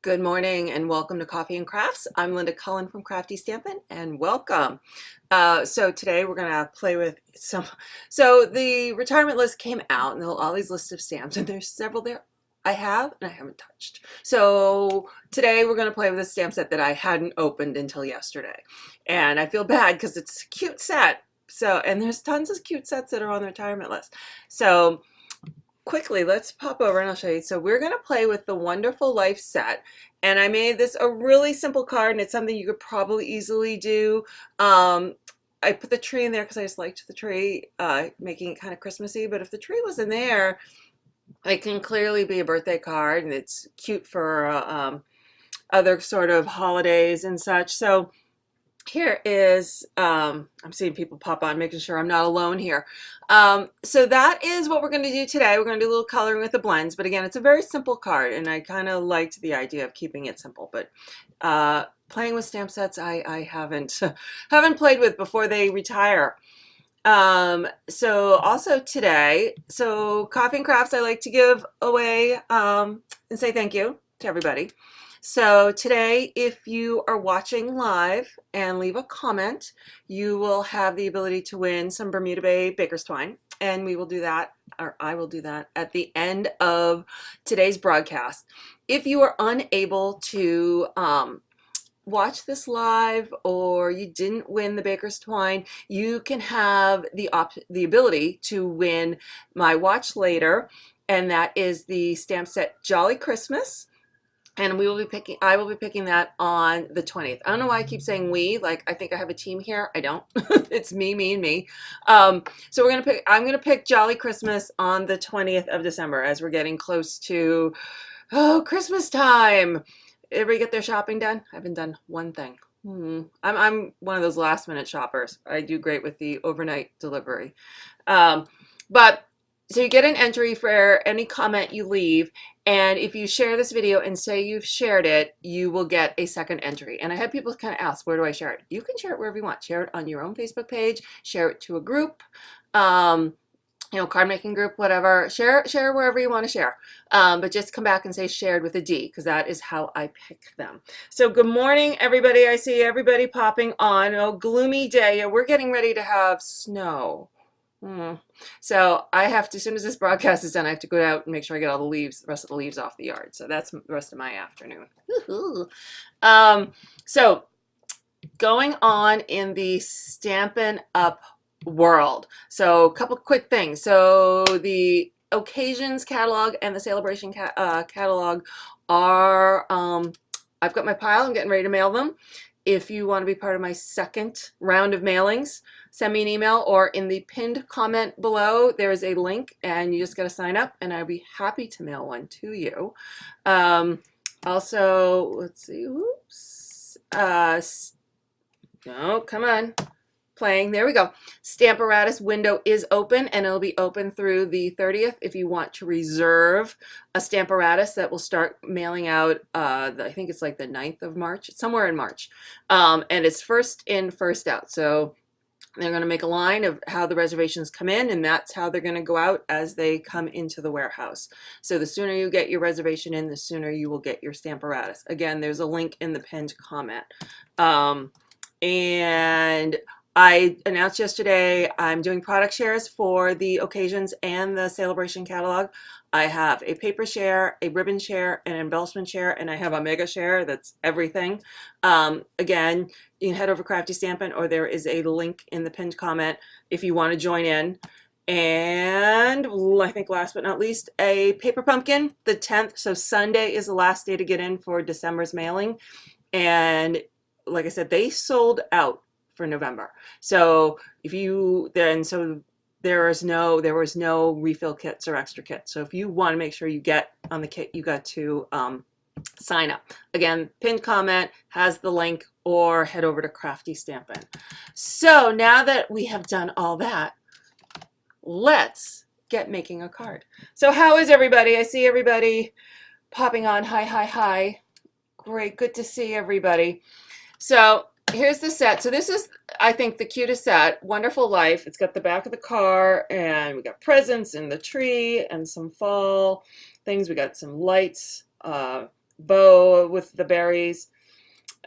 Good morning and welcome to Coffee and Crafts. I'm Linda Cullen from Crafty Stampin' and welcome. So today we're going to play with so the retirement list came out and all these lists of stamps, and there's several there I have and I haven't touched. So today we're going to play with a stamp set that I hadn't opened until yesterday. And I feel bad because it's a cute set. And there's tons of cute sets that are on the retirement list. So quickly, let's pop over and I'll show you. So we're going to play with the Wonderful Life set, and I made this a really simple card, and it's something you could probably easily do. I put the tree in there because I just liked the tree, making it kind of Christmassy, but if the tree wasn't there, it can clearly be a birthday card, and it's cute for other sort of holidays and such. So here is, I'm seeing people pop on, making sure I'm not alone here. So that is what we're going to do today. We're going to do a little coloring with the blends, but again, it's a very simple card, and I kind of liked the idea of keeping it simple. But playing with stamp sets, I haven't played with before they retire. So also today, so Coffee and Crafts, I like to give away and say thank you to everybody. So today, if you are watching live and leave a comment, you will have the ability to win some Bermuda Bay Baker's Twine, and we will do that, or I will do that at the end of today's broadcast. If you are unable to watch this live, or you didn't win the Baker's Twine, you can have the ability to win my watch later, and that is the stamp set Jolly Christmas. And I will be picking that on the 20th. I don't know why I keep saying we, like I think I have a team here. I don't. It's me, and me. So I'm gonna pick Jolly Christmas on the 20th of December as we're getting close to Christmas time. Everybody get their shopping done? I haven't done one thing. I'm one of those last minute shoppers. I do great with the overnight delivery. So you get an entry for any comment you leave, and if you share this video and say you've shared it, you will get a second entry. And I had people kind of ask, where do I share it? You can share it wherever you want. Share it on your own Facebook page, share it to a group, card making group, whatever. Share wherever you want to share. But just come back and say shared with a D, because that is how I pick them. So good morning, everybody. I see everybody popping on. Oh, gloomy day. We're getting ready to have snow. So I have to, as soon as this broadcast is done, I have to go out and make sure I get all the rest of the leaves off the yard. So that's the rest of my afternoon. So going on in the Stampin' Up world. So a couple quick things. So the Occasions catalog and the Celebration catalog are, I've got my pile. I'm getting ready to mail them. If you want to be part of my second round of mailings, send me an email, or in the pinned comment below, there is a link, and you just got to sign up, and I'll be happy to mail one to you. Also, let's see, oops, no, come on, playing, there we go. Stamparatus window is open, and it'll be open through the 30th if you want to reserve a Stamparatus that will start mailing out, I think it's like the 9th of March, somewhere in March. And it's first in, first out. So they're going to make a line of how the reservations come in, and that's how they're going to go out as they come into the warehouse. So the sooner you get your reservation in, the sooner you will get your Stamparatus. Again, there's a link in the pinned comment. And I announced yesterday I'm doing product shares for the Occasions and the Celebration catalog. I have a paper share, a ribbon share, an embellishment share, and I have a mega share. That's everything. Again, you can head over Crafty Stampin', or there is a link in the pinned comment if you want to join in. And I think last but not least, a paper pumpkin, the 10th. So Sunday is the last day to get in for December's mailing. And like I said, they sold out for November. So if you there was no refill kits or extra kits. So if you want to make sure you get on the kit, you got to sign up. Again, pinned comment has the link, or head over to Crafty Stampin'. So now that we have done all that, let's get making a card. So how is everybody? I see everybody popping on. Hi. Great, good to see everybody. So here's the set. So this is, I think, the cutest set, Wonderful Life. It's got the back of the car, and we got presents and the tree and some fall things. We got some lights, bow with the berries,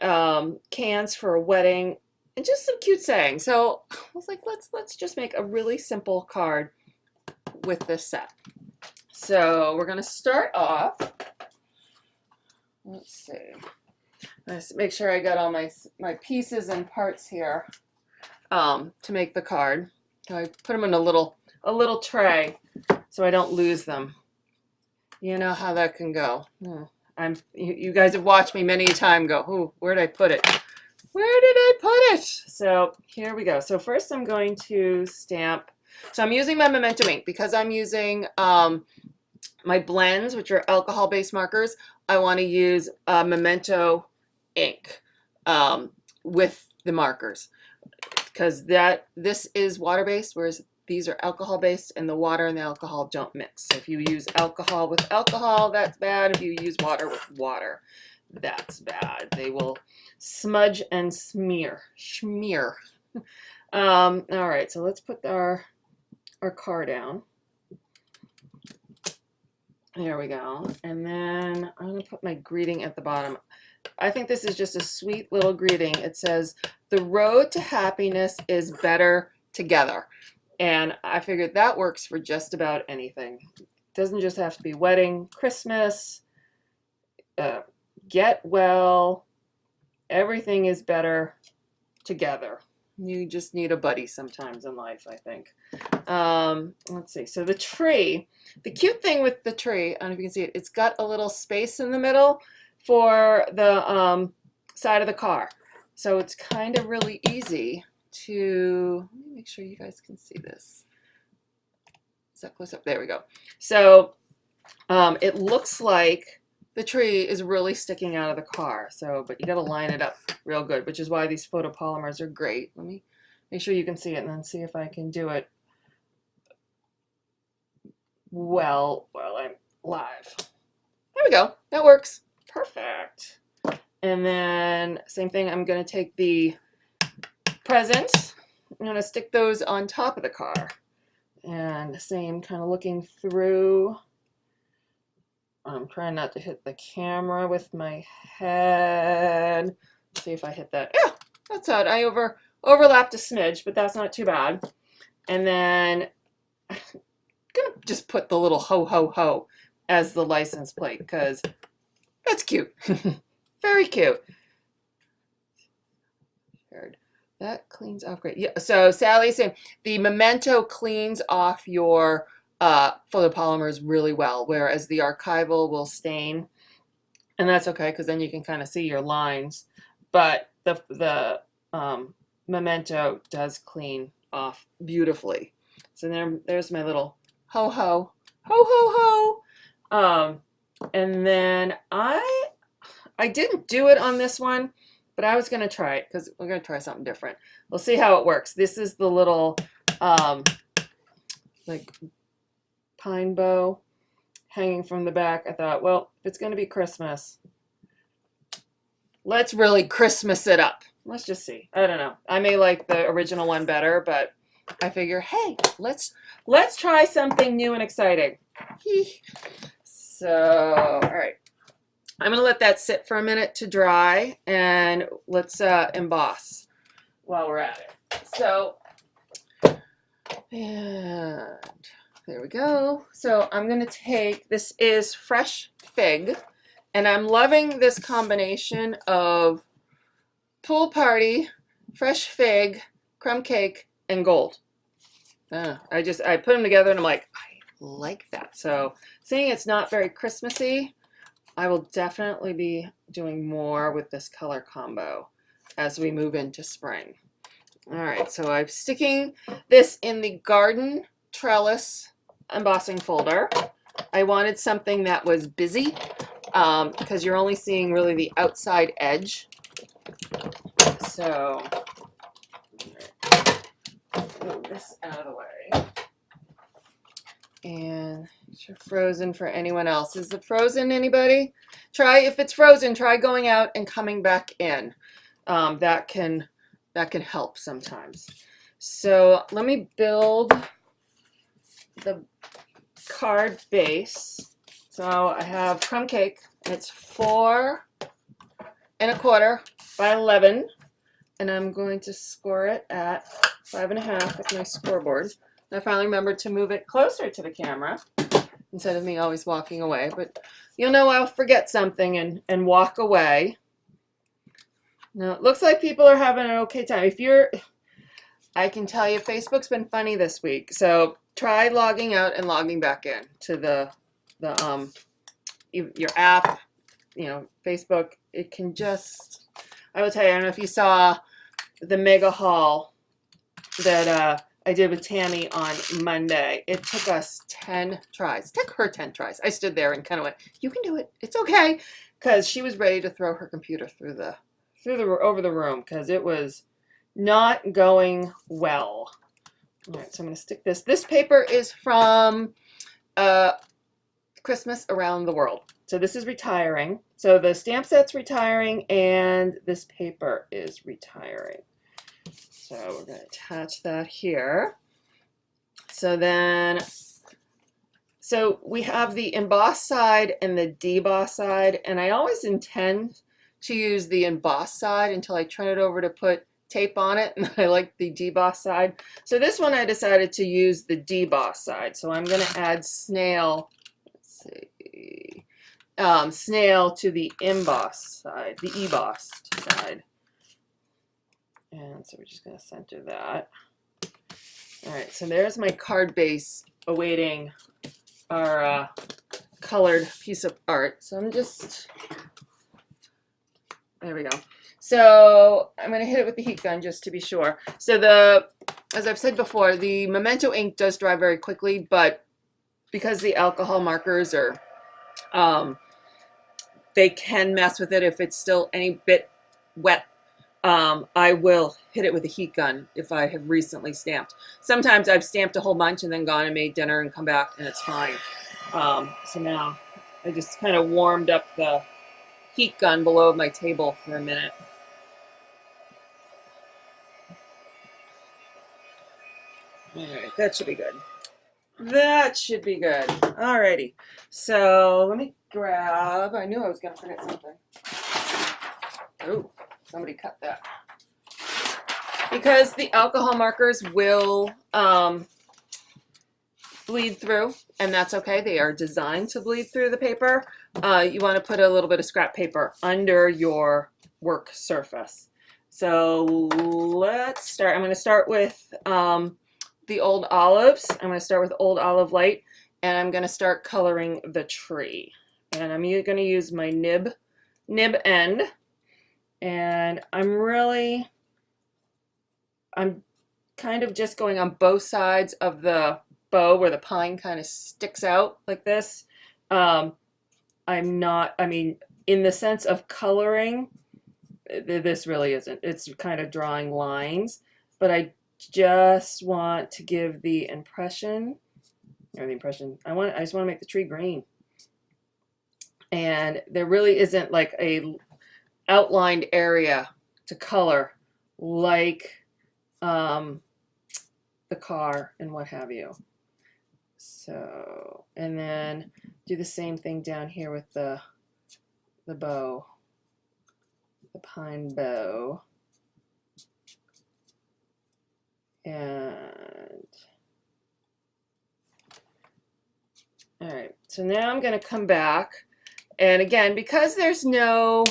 cans for a wedding, and just some cute saying. So I was like, let's just make a really simple card with this set. So we're gonna start off. Let's see. Let's make sure I got all my pieces and parts here to make the card. So I put them in a little tray so I don't lose them. You know how that can go. You guys have watched me many a time go, "Ooh, where did I put it? Where did I put it?" So here we go. So first I'm going to stamp. So I'm using my Memento ink because I'm using my blends, which are alcohol-based markers. I want to use Memento ink with the markers because this is water-based, whereas these are alcohol-based, and the water and the alcohol don't mix. So if you use alcohol with alcohol, that's bad. If you use water with water, that's bad. They will smudge and smear. All right, so let's put our car down. There we go. And then I'm going to put my greeting at the bottom. I think this is just a sweet little greeting. It says, "The road to happiness is better together." And I figured that works for just about anything. It doesn't just have to be wedding, Christmas, get well. Everything is better together. You just need a buddy sometimes in life, I think. Let's see. So the tree, the cute thing with the tree, I don't know if you can see it, it's got a little space in the middle for the side of the car. So it's kind of really easy to, let me make sure you guys can see this. Is that close up? There we go. So it looks like the tree is really sticking out of the car. So, but you got to line it up real good, which is why these photopolymers are great. Let me make sure you can see it and then see if I can do it well while I'm live. There we go. That works. Perfect. And then same thing, I'm going to take the presents. I'm going to stick those on top of the car. And same, kind of looking through. I'm trying not to hit the camera with my head. Let's see if I hit that. Yeah, that's odd. I overlapped a smidge, but that's not too bad. And then I'm going to just put the little ho, ho, ho as the license plate because that's cute. Very cute. That cleans off great. Yeah, so Sally's saying the Memento cleans off your photopolymers really well, whereas the archival will stain, and that's okay because then you can kind of see your lines. But the Memento does clean off beautifully. So there's my little ho ho ho ho ho. And then I didn't do it on this one, but I was gonna try it because we're gonna try something different. We'll see how it works. This is the little like pine bow hanging from the back. I thought, well, if it's going to be Christmas, let's really Christmas it up. Let's just see. I don't know. I may like the original one better, but I figure, hey, let's try something new and exciting. So, all right. I'm going to let that sit for a minute to dry, and let's emboss while we're at it. So, and there we go. So I'm going to take, this is Fresh Fig, and I'm loving this combination of Pool Party, Fresh Fig, Crumb Cake, and Gold. I put them together and I'm like, I like that. So seeing it's not very Christmassy, I will definitely be doing more with this color combo as we move into spring. All right, so I'm sticking this in the Garden Trellis embossing folder. I wanted something that was busy because you're only seeing really the outside edge. So move this out of the way. And it's frozen for anyone else. Is it frozen, anybody? If it's frozen, try going out and coming back in. That can help sometimes. So let me build the card base. So I have crumb cake It's 4 1/4 by 11, and I'm going to score it at 5 1/2 with my scoreboard. And I finally remembered to move it closer to the camera instead of me always walking away, but you'll know I'll forget something and walk away. Now, it looks like people are having an okay time. I can tell you, Facebook's been funny this week, so try logging out and logging back in to your app, Facebook. It can just, I will tell you, I don't know if you saw the mega haul that I did with Tammy on Monday. It took us 10 tries. It took her 10 tries. I stood there and kind of went, "You can do it. It's okay," because she was ready to throw her computer over the room because it was not going well. All right, so I'm going to stick this. This paper is from Christmas Around the World. So this is retiring. So the stamp set's retiring and this paper is retiring. So we're going to attach that here. So we have the embossed side and the debossed side, and I always intend to use the embossed side until I turn it over to put tape on it, and I like the debossed side. So this one I decided to use the debossed side. So I'm going to add snail, snail to the embossed side, the embossed side. And so we're just going to center that. All right, so there's my card base awaiting our colored piece of art. So there we go. So I'm going to hit it with the heat gun just to be sure. So as I've said before, the Memento ink does dry very quickly, but because the alcohol markers are, they can mess with it if it's still any bit wet. I will hit it with a heat gun if I have recently stamped. Sometimes I've stamped a whole bunch and then gone and made dinner and come back and it's fine. So now I just kind of warmed up the heat gun below my table for a minute. All right, that should be good. That should be good. Alrighty. So let me grab, I knew I was going to forget something. Oh, somebody cut that. Because the alcohol markers will bleed through, and that's okay. They are designed to bleed through the paper. You want to put a little bit of scrap paper under your work surface. So let's start. I'm going to start with the Old Olives. I'm going to start with Old Olive Light, and I'm going to start coloring the tree. And I'm going to use my nib end, and I'm kind of just going on both sides of the bow where the pine kind of sticks out like this. In the sense of coloring, this really isn't. It's kind of drawing lines, but I just want to give the impression, I just want to make the tree green. And there really isn't like a outlined area to color like the car and what have you. So, and then do the same thing down here with the bow, the pine bow. And all right, so now I'm going to come back, and again, because there's no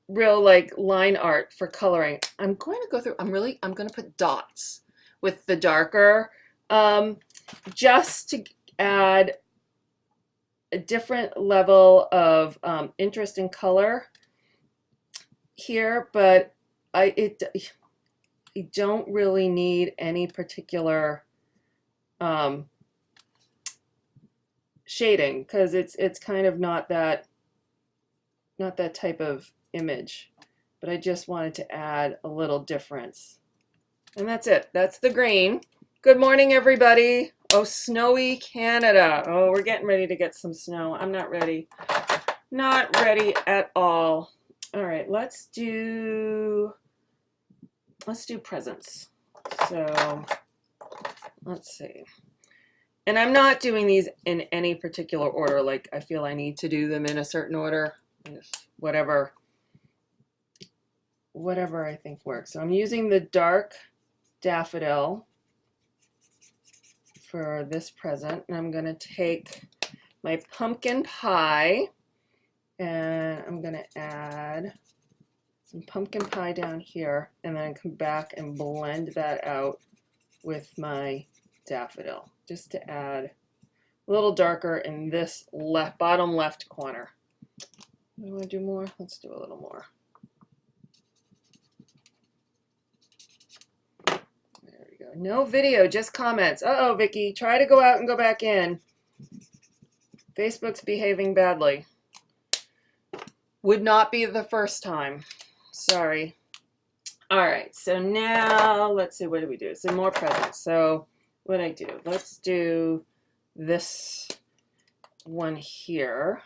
real like line art for coloring, I'm going to go through, I'm going to put dots with the darker, just to add a different level of interest in color here, but I don't really need any particular shading, because it's kind of not that type of image, but I just wanted to add a little difference. And that's it. That's the green. Good morning, everybody. Oh, snowy Canada. Oh, we're getting ready to get some snow. I'm not ready. Not ready at all. All right, let's do presents. So let's see. And I'm not doing these in any particular order, like I feel I need to do them in a certain order, whatever I think works. So I'm using the dark daffodil for this present, and I'm going to take my pumpkin pie and I'm going to add some pumpkin pie down here, and then come back and blend that out with my daffodil just to add a little darker in this bottom left corner. Do I want to do more? Let's do a little more. There we go. No video, just comments. Uh-oh, Vicky, try to go out and go back in. Facebook's behaving badly. Would not be the first time. Sorry. All right, so now let's see, what do we do? Some more presents. So what I do? Let's do this one here.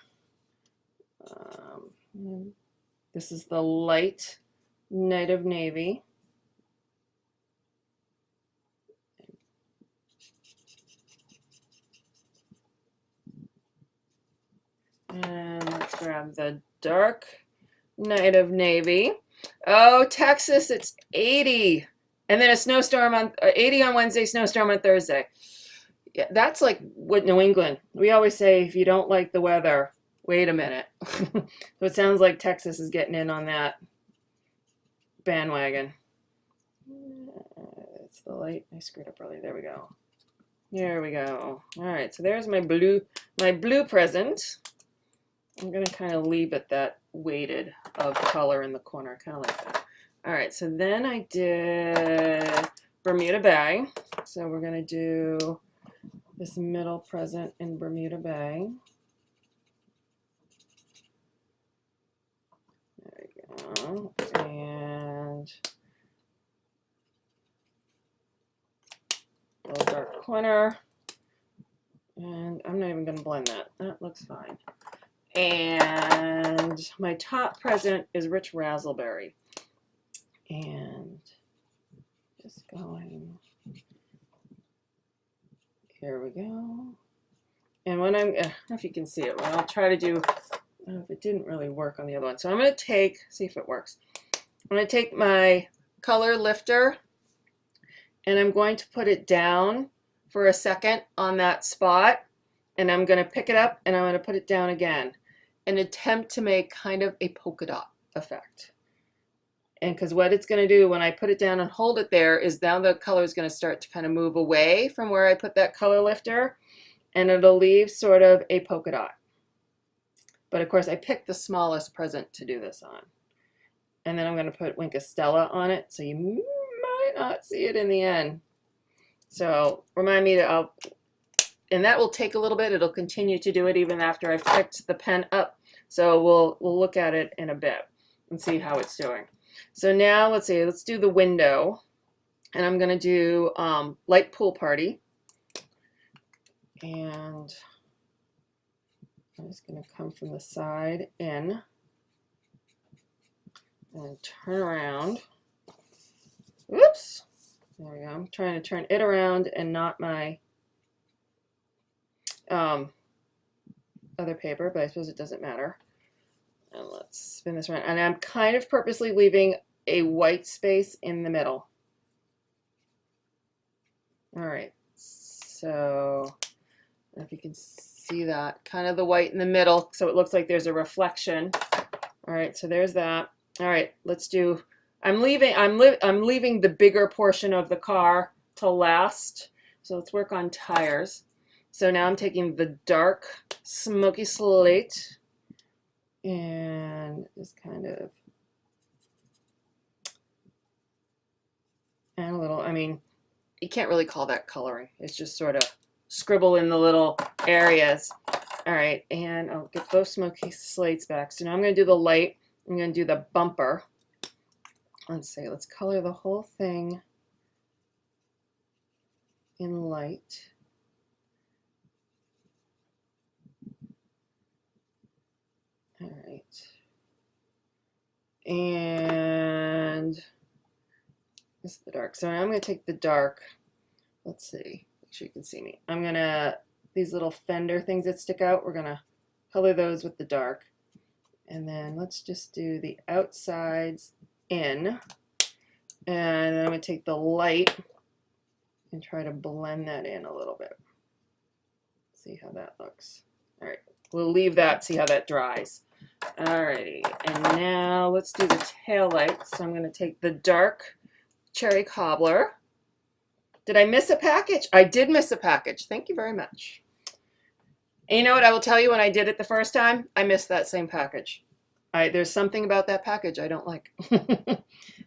This is the light Night of Navy. And let's grab the dark Night of Navy. Oh, Texas, it's 80. And then a snowstorm on 80 on Wednesday, snowstorm on Thursday. Yeah, that's like what New England. We always say if you don't like the weather, wait a minute. So it sounds like Texas is getting in on that bandwagon. It's the light. I screwed up early. There we go. There we go. All right, so there's my blue present. I'm going to kind of leave it that weighted of color in the corner, kind of like that. All right, so then I did Bermuda Bay. So we're going to do this middle present in Bermuda Bay. There we go. And a little dark corner. And I'm not even going to blend that. That looks fine. And my top present is Rich Razzleberry. And just going, here we go. And when I don't know if you can see it, what I'll try to do, if it didn't really work on the other one. So I'm going to take, see if it works. I'm going to take my color lifter and I'm going to put it down for a second on that spot. And I'm going to pick it up and I'm going to put it down again and attempt to make kind of a polka dot effect. And because what it's going to do when I put it down and hold it there is now the color is going to start to kind of move away from where I put that color lifter, and it'll leave sort of a polka dot. But of course I picked the smallest present to do this on. And then I'm going to put Wink of Stella on it, so you might not see it in the end. So remind me to, and that will take a little bit. It'll continue to do it even after I've picked the pen up. So we'll look at it in a bit and see how it's doing. So now let's see, let's do the window. And I'm going to do Light Pool Party. And I'm just going to come from the side in and turn around. Oops. There we go. I'm trying to turn it around and not my other paper, but I suppose it doesn't matter. And let's spin this around. And I'm kind of purposely leaving a white space in the middle. All right. So if you can see that, kind of the white in the middle, so it looks like there's a reflection. All right, so there's that. All right, let's do, I'm leaving the bigger portion of the car to last. So let's work on tires. So now I'm taking the dark smoky slate and just kind of, and a little, I mean, you can't really call that coloring. It's just sort of scribble in the little areas. All right, and I'll get those smoky slates back. So now I'm going to do the light. I'm going to do the bumper. Let's see, let's color the whole thing in light. All right. And this is the dark. So I'm going to take the dark. Let's see. make sure you can see me. I'm gonna, these little fender things that stick out, we're gonna color those with the dark. And then let's just do the outsides in. And then I'm gonna take the light and try to blend that in a little bit. See how that looks. All right, we'll leave that, see how that dries. Alrighty, and now let's do the tail light. So I'm gonna take the dark cherry cobbler. Did I miss a package? I did miss a package. Thank you very much. And you know what I will tell you, when I did it the first time, I missed that same package. There's something about that package I don't like.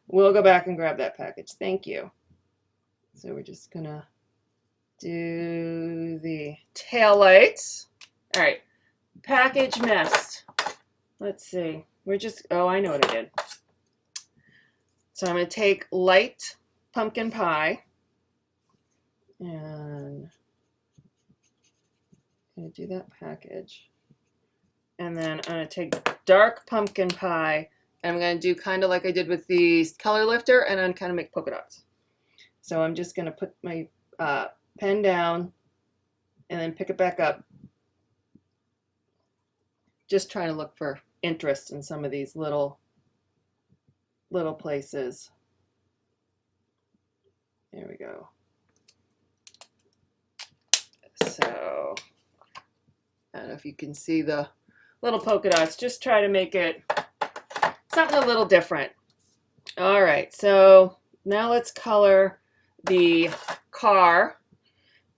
We'll go back and grab that package. Thank you. So we're just gonna do the tail lights. All right, package missed. Let's see. We're just, oh, I know what I did. So I'm gonna take light pumpkin pie and I'm gonna do that package. And then I'm gonna take dark pumpkin pie and I'm gonna do kind of like I did with the color lifter, and then kind of make polka dots. So I'm just gonna put my pen down and then pick it back up. Just trying to look for interest in some of these little places. There we go. So I don't know if you can see the little polka dots. Just try to make it something a little different. All right, so now let's color the car,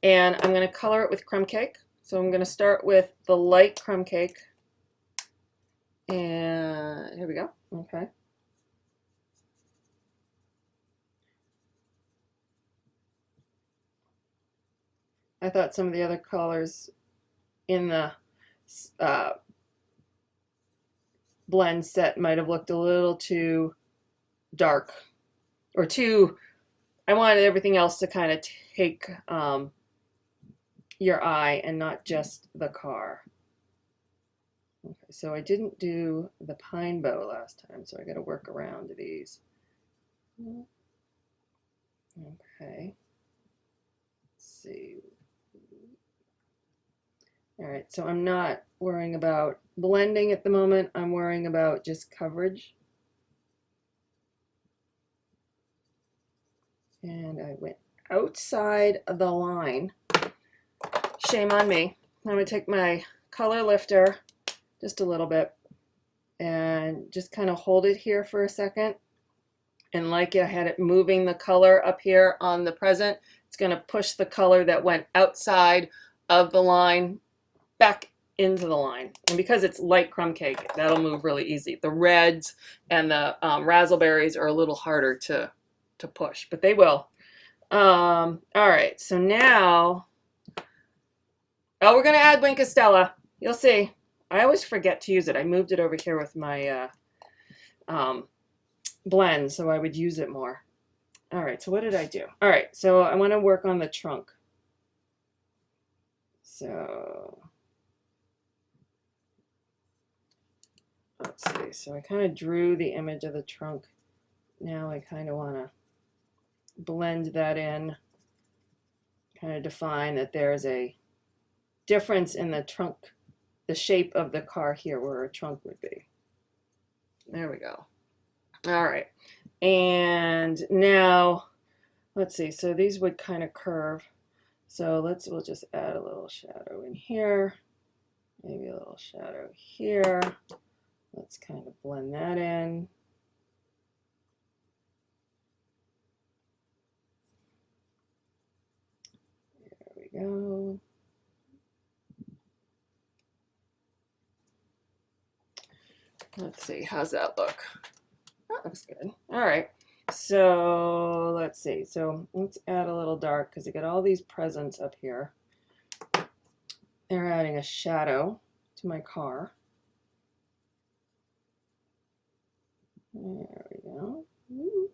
and I'm going to color it with crumb cake. So I'm going to start with the light crumb cake, and here we go. Okay. I thought some of the other colors in the blend set might have looked a little too dark, or too, I wanted everything else to kind of take your eye and not just the car. Okay, so I didn't do the pine bow last time, so I got to work around these. Okay. Let's see. All right, so I'm not worrying about blending at the moment. I'm worrying about just coverage. And I went outside of the line. Shame on me. I'm going to take my color lifter just a little bit and just kind of hold it here for a second. And like I had it moving the color up here on the present, it's going to push the color that went outside of the line back into the line. And because it's light crumb cake, that'll move really easy. The reds and the raspberries are a little harder to push, but they will. All right, so now, oh, we're going to add Wink Stella. You'll see. I always forget to use it. I moved it over here with my blend, so I would use it more. All right, so what did I do? All right, so I want to work on the trunk. So let's see. So I kind of drew the image of the trunk. Now I kind of want to blend that in, kind of define that there's a difference in the trunk, the shape of the car here where a trunk would be. There we go. All right, and now let's see. So these would kind of curve. So we'll just add a little shadow in here, maybe a little shadow here. Let's kind of blend that in. There we go. Let's see, how's that look? That looks good. All right, so let's see. So let's add a little dark because I got all these presents up here. They're adding a shadow to my car. There we go. Ooh.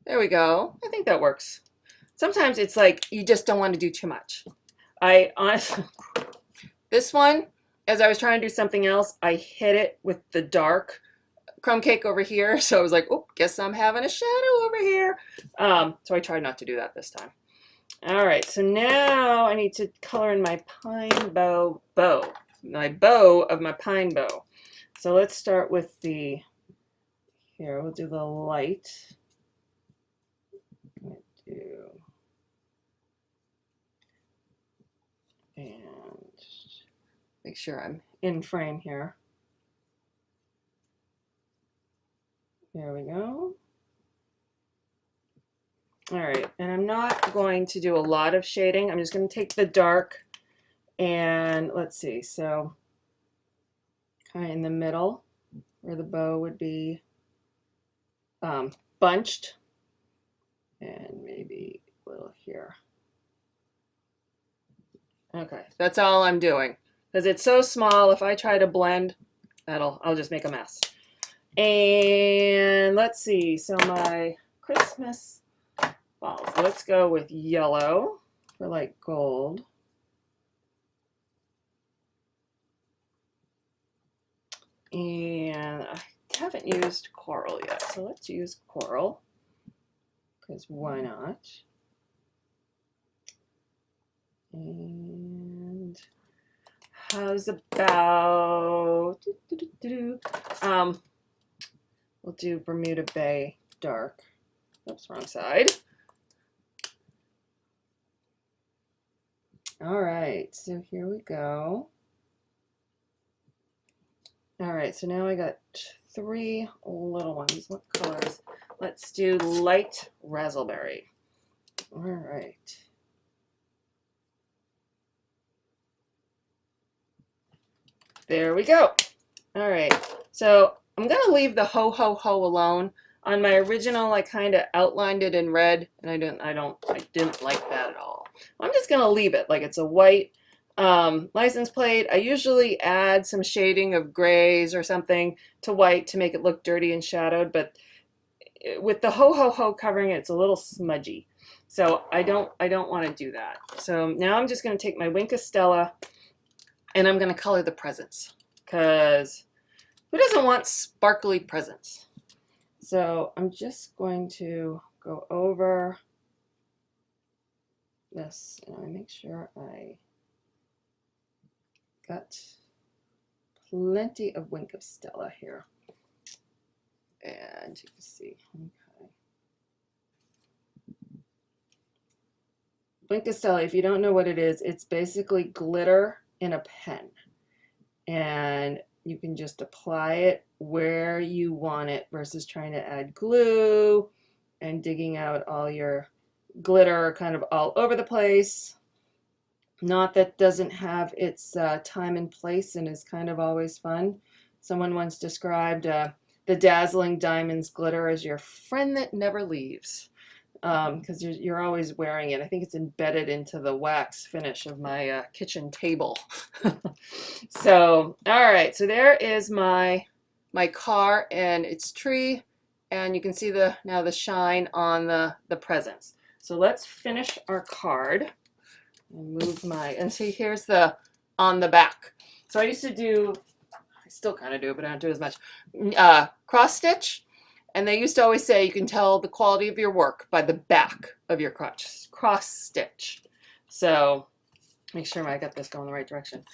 There we go. I think that works. Sometimes it's like you just don't want to do too much. I honestly, this one, as I was trying to do something else, I hit it with the dark crumb cake over here. So I was like, oh, guess I'm having a shadow over here. So I tried not to do that this time. All right, so now I need to color in my pine bow, my bow of my pine bow. So let's start with the, here, we'll do the light. And make sure I'm in frame here. There we go. All right, and I'm not going to do a lot of shading. I'm just going to take the dark and let's see, so kind of in the middle where the bow would be bunched, and maybe a little here. Okay, that's all I'm doing because it's so small. If I try to blend, I'll just make a mess. And let's see, so my Christmas balls. Let's go with yellow for like gold. And I haven't used coral yet, so let's use coral because why not? And how's about we'll do Bermuda Bay dark. Oops, wrong side. All right, so here we go. All right, so now I got 3 little ones. What colors? Let's do light raspberry. All right. There we go. All right, so I'm gonna leave the ho ho ho alone. On my original, I kind of outlined it in red, and I didn't like that at all. I'm just gonna leave it like it's a white license plate. I usually add some shading of grays or something to white to make it look dirty and shadowed, but with the ho ho ho covering it, it's a little smudgy. So I don't want to do that. So now I'm just going to take my Wink of Stella and I'm going to color the presents, because who doesn't want sparkly presents? So I'm just going to go over this and I make sure I got plenty of Wink of Stella here. And you can see, okay. Wink of Stella, if you don't know what it is, it's basically glitter in a pen. And you can just apply it where you want it versus trying to add glue and digging out all your glitter kind of all over the place. Not that doesn't have its time and place and is kind of always fun. Someone once described the dazzling diamonds glitter as your friend that never leaves, because you're always wearing it. I think it's embedded into the wax finish of my kitchen table. So, all right, so there is my car and its tree, and you can see now the shine on the presents. So let's finish our card. And move and see, here's the on the back. So I used to do, I still kind of do, but I don't do as much, cross stitch. And they used to always say you can tell the quality of your work by the back of your cross stitch. So make sure I got this going the right direction.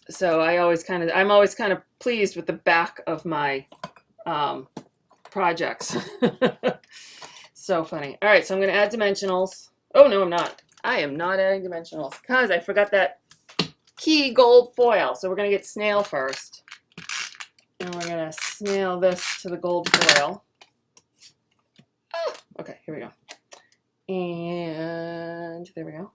So I'm always kind of pleased with the back of my projects. So funny. All right, so I'm going to add dimensionals. Oh, no, I'm not. I am not adding dimensionals because I forgot that key gold foil. So we're going to get snail first. And we're going to snail this to the gold foil. Oh, okay, here we go. And there we go.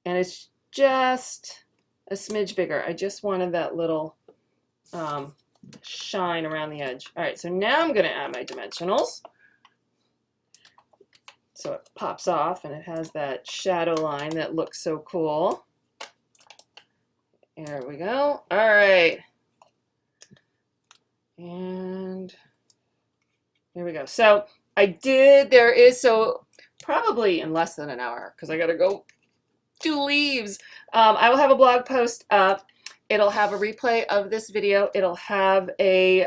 And it's just a smidge bigger. I just wanted that little shine around the edge. All right, so now I'm going to add my dimensionals. So it pops off and it has that shadow line that looks so cool. There we go. All right. And here we go. So so probably in less than an hour, because I got to go do leaves. I will have a blog post up, It'll have a replay of this video. It'll have a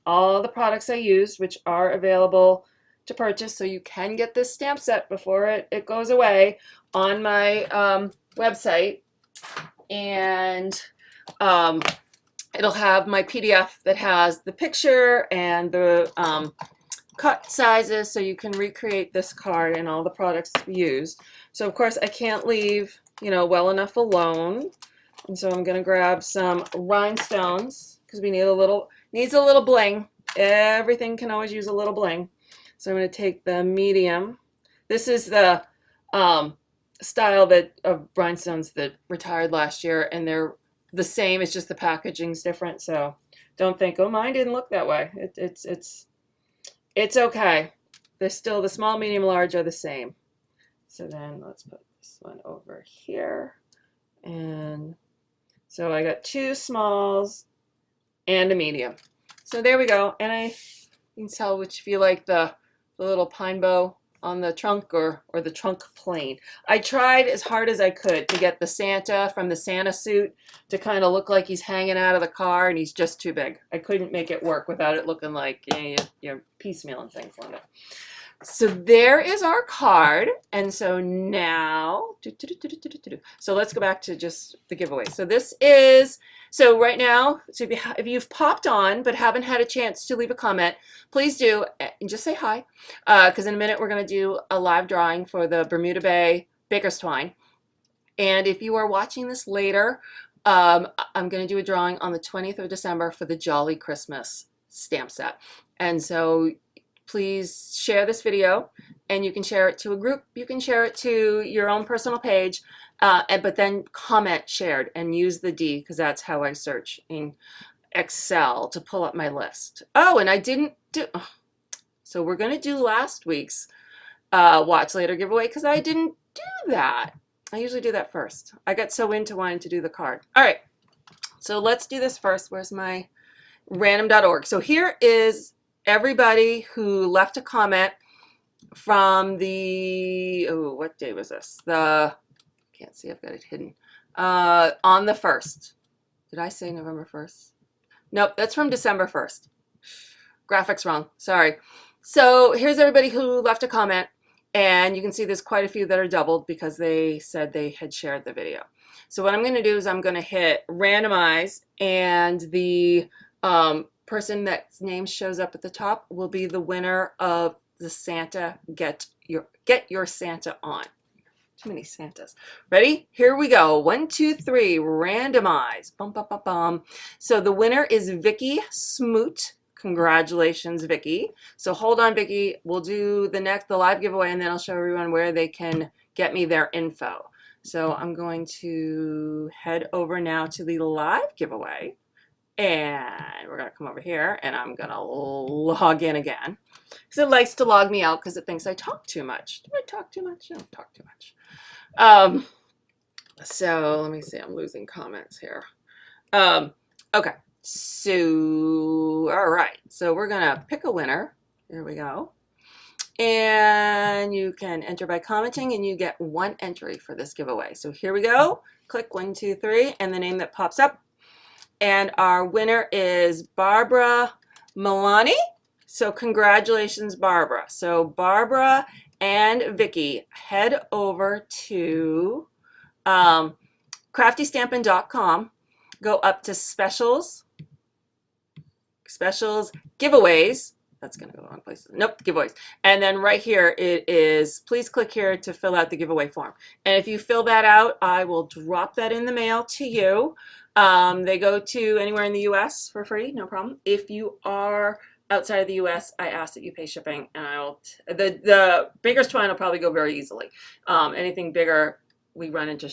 all the products I used, which are available to purchase, so you can get this stamp set before it goes away on my website. And it'll have my PDF that has the picture and the cut sizes, so you can recreate this card and all the products we used. So of course I can't leave, you know, Well Enough alone, and so I'm gonna grab some rhinestones because we need needs a little bling. Everything can always use a little bling. So I'm going to take the medium. This is the style of rhinestones that retired last year, and they're the same. It's just the packaging's different. So don't think, oh, mine didn't look that way. It's okay. They're still, the small, medium, large are the same. So then let's put this one over here. And so I got 2 smalls and a medium. So there we go. And you can tell which, if you like the little pine bow on the trunk or the trunk plain. I tried as hard as I could to get the Santa from the Santa suit to kind of look like he's hanging out of the car, and he's just too big. I couldn't make it work without it looking like, you know, you're piecemeal and things like that. So there is our card. And so now, so let's go back to just the giveaway. So this is, so right now, so if you've popped on but haven't had a chance to leave a comment, please do, and just say hi, because in a minute we're going to do a live drawing for the Bermuda Bay Baker's Twine. And if you are watching this later, I'm going to do a drawing on the 20th of December for the Jolly Christmas stamp set. And so please share this video, and you can share it to a group, you can share it to your own personal page, but then comment shared and use the D, because that's how I search in Excel to pull up my list. Oh, and I didn't do, so we're going to do last week's Watch Later giveaway, because I didn't do that. I usually do that first. I got so into wanting to do the card. All right, so let's do this first. Where's my random.org? So here is everybody who left a comment from the, oh, what day was this? Can't see, I've got it hidden. On the 1st. Did I say November 1st? Nope, that's from December 1st. Graphics wrong, sorry. So here's everybody who left a comment, and you can see there's quite a few that are doubled because they said they had shared the video. So what I'm going to do is I'm going to hit randomize, and the person that's name shows up at the top will be the winner of the Santa Get Your Santa On. Too many Santas. Ready? Here we go. 1, 2, 3. Randomize. Bum, bum, bum, bum. So the winner is Vicky Smoot. Congratulations, Vicky. So hold on, Vicky. We'll do the live giveaway, and then I'll show everyone where they can get me their info. So I'm going to head over now to the live giveaway. And we're going to come over here, and I'm going to log in again, because it likes to log me out because it thinks I talk too much. Do I talk too much? I don't talk too much. So let me see. I'm losing comments here. Okay. So, all right. So we're going to pick a winner. There we go. And you can enter by commenting, and you get 1 entry for this giveaway. So here we go. Click 1, 2, 3, and the name that pops up. And our winner is Barbara Milani. So congratulations, Barbara. So Barbara and Vicky, head over to craftystampin.com, go up to specials, giveaways. That's going to go the wrong place. Nope, giveaways. And then right here it is, please click here to fill out the giveaway form. And if you fill that out, I will drop that in the mail to you. They go to anywhere in the US for free, no problem. If you are outside of the US, I ask that you pay shipping, and the Baker's Twine will probably go very easily. Anything bigger, we run into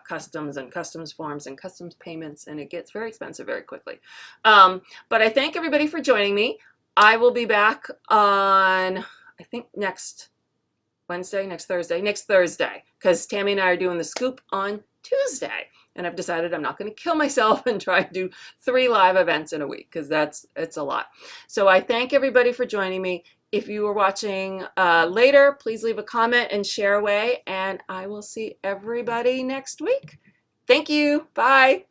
customs and customs forms and customs payments, and it gets very expensive very quickly. But I thank everybody for joining me. I will be back on, I think, next Thursday, because Tammy and I are doing the scoop on Tuesday. And I've decided I'm not going to kill myself and try to do 3 live events in a week, because it's a lot. So I thank everybody for joining me. If you are watching later, please leave a comment and share away, and I will see everybody next week. Thank you. Bye.